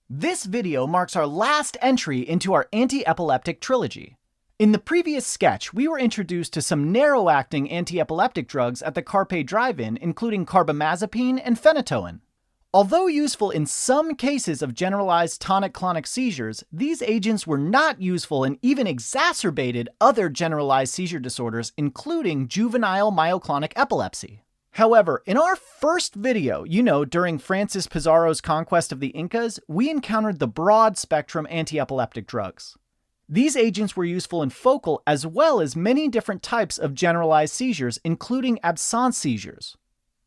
This video marks our last entry into our anti-epileptic trilogy. In the previous sketch, we were introduced to some narrow-acting anti-epileptic drugs at the Carpe Drive-In, including carbamazepine and phenytoin. Although useful in some cases of generalized tonic-clonic seizures, these agents were not useful and even exacerbated other generalized seizure disorders, including juvenile myoclonic epilepsy. However, in our first video, during Francis Pizarro's conquest of the Incas, we encountered the broad-spectrum anti-epileptic drugs. These agents were useful in focal as well as many different types of generalized seizures, including absence seizures,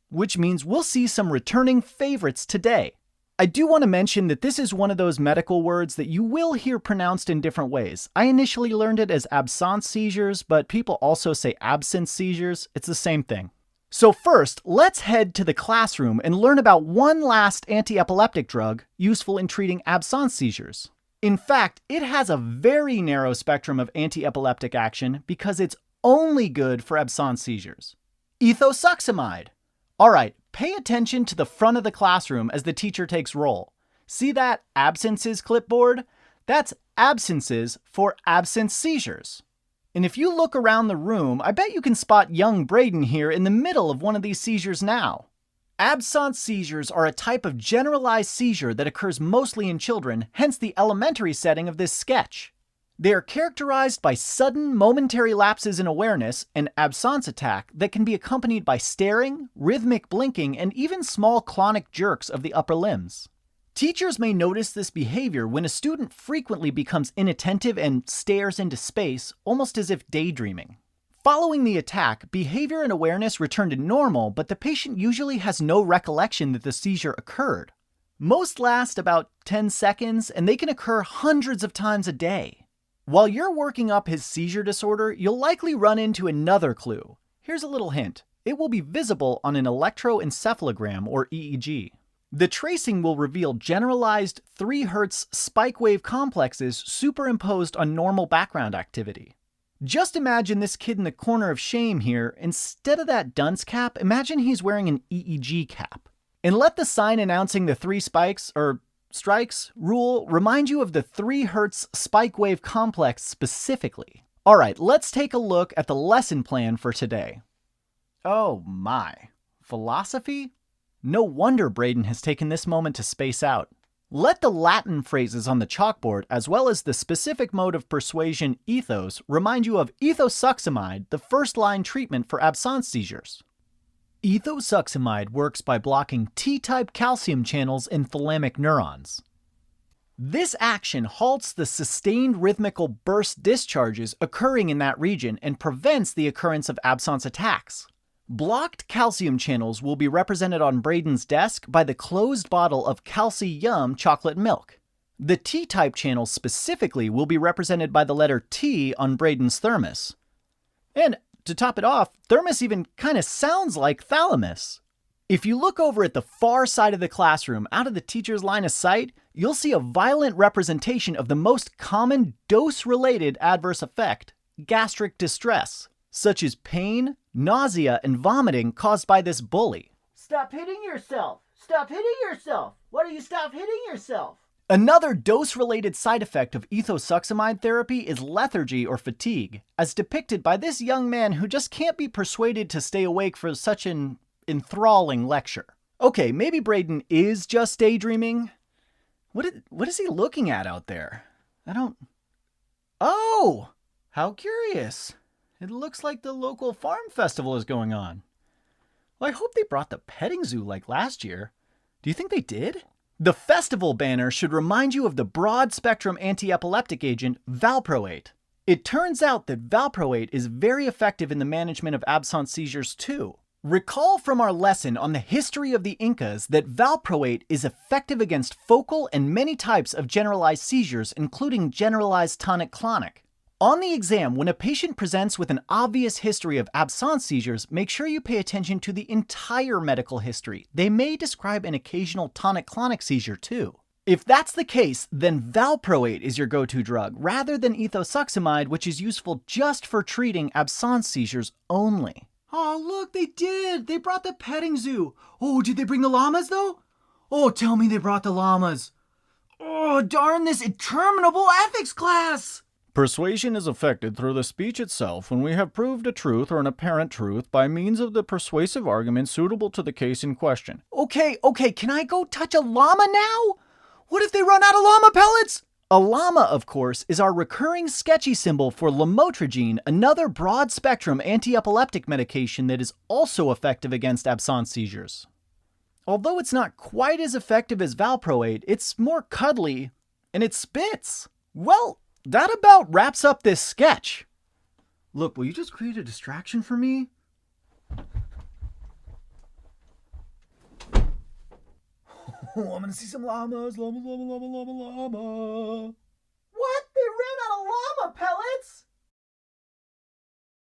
which means we'll see some returning favorites today. I do want to mention that this is one of those medical words that you will hear pronounced in different ways. I initially learned it as absence seizures, but people also say absence seizures. It's the same thing. So first, let's head to the classroom and learn about one last anti-epileptic drug useful in treating absence seizures. In fact, it has a very narrow spectrum of anti-epileptic action because it's only good for absence seizures. Ethosuximide. All right, pay attention to the front of the classroom as the teacher takes roll. See that absences clipboard? That's absences for absence seizures. And if you look around the room, I bet you can spot young Braden here in the middle of one of these seizures now. Absence seizures are a type of generalized seizure that occurs mostly in children, hence the elementary setting of this sketch. They are characterized by sudden, momentary lapses in awareness, an absence attack that can be accompanied by staring, rhythmic blinking, and even small clonic jerks of the upper limbs. Teachers may notice this behavior when a student frequently becomes inattentive and stares into space, almost as if daydreaming. Following the attack, behavior and awareness return to normal, but the patient usually has no recollection that the seizure occurred. Most last about 10 seconds, and they can occur hundreds of times a day. While you're working up his seizure disorder, you'll likely run into another clue. Here's a little hint. It will be visible on an electroencephalogram or EEG. The tracing will reveal generalized 3 Hz spike wave complexes superimposed on normal background activity. Just imagine this kid in the corner of shame here. Instead of that dunce cap, imagine he's wearing an EEG cap. And let the sign announcing the 3 spikes, or strikes, rule remind you of the 3 Hz spike wave complex specifically. All right, let's take a look at the lesson plan for today. Oh my, philosophy? No wonder Braden has taken this moment to space out. Let the Latin phrases on the chalkboard, as well as the specific mode of persuasion ethos, remind you of ethosuximide, the first-line treatment for absence seizures. Ethosuximide works by blocking T-type calcium channels in thalamic neurons. This action halts the sustained rhythmical burst discharges occurring in that region and prevents the occurrence of absence attacks. Blocked calcium channels will be represented on Braden's desk by the closed bottle of Calci-Yum chocolate milk. The T-type channels specifically will be represented by the letter T on Braden's thermos. And to top it off, thermos even kind of sounds like thalamus. If you look over at the far side of the classroom, out of the teacher's line of sight, you'll see a violent representation of the most common dose-related adverse effect, gastric distress, such as pain, nausea, and vomiting caused by this bully. Stop hitting yourself! Stop hitting yourself! Why do you stop hitting yourself? Another dose-related side effect of ethosuximide therapy is lethargy or fatigue, as depicted by this young man who just can't be persuaded to stay awake for such an enthralling lecture. Okay, maybe Braden is just daydreaming. What is he looking at out there? Oh! How curious. It looks like the local farm festival is going on. Well, I hope they brought the petting zoo like last year. Do you think they did? The festival banner should remind you of the broad-spectrum anti-epileptic agent valproate. It turns out that valproate is very effective in the management of absence seizures too. Recall from our lesson on the history of the Incas that valproate is effective against focal and many types of generalized seizures, including generalized tonic-clonic. On the exam, when a patient presents with an obvious history of absence seizures, make sure you pay attention to the entire medical history. They may describe an occasional tonic-clonic seizure too. If that's the case, then valproate is your go-to drug, rather than ethosuximide, which is useful just for treating absence seizures only. Oh, look, they did! They brought the petting zoo! Oh, did they bring the llamas, though? Oh, tell me they brought the llamas! Oh, Oh, darn this interminable ethics class! Persuasion is effected through the speech itself when we have proved a truth or an apparent truth by means of the persuasive argument suitable to the case in question. Okay, can I go touch a llama now? What if they run out of llama pellets? A llama, of course, is our recurring sketchy symbol for lamotrigine, another broad-spectrum anti-epileptic medication that is also effective against absence seizures. Although it's not quite as effective as valproate, it's more cuddly, and it spits. Well, that about wraps up this sketch. Look, will you just create a distraction for me? Oh, I'm gonna see some llamas. Llama. What? They ran out of llama pellets?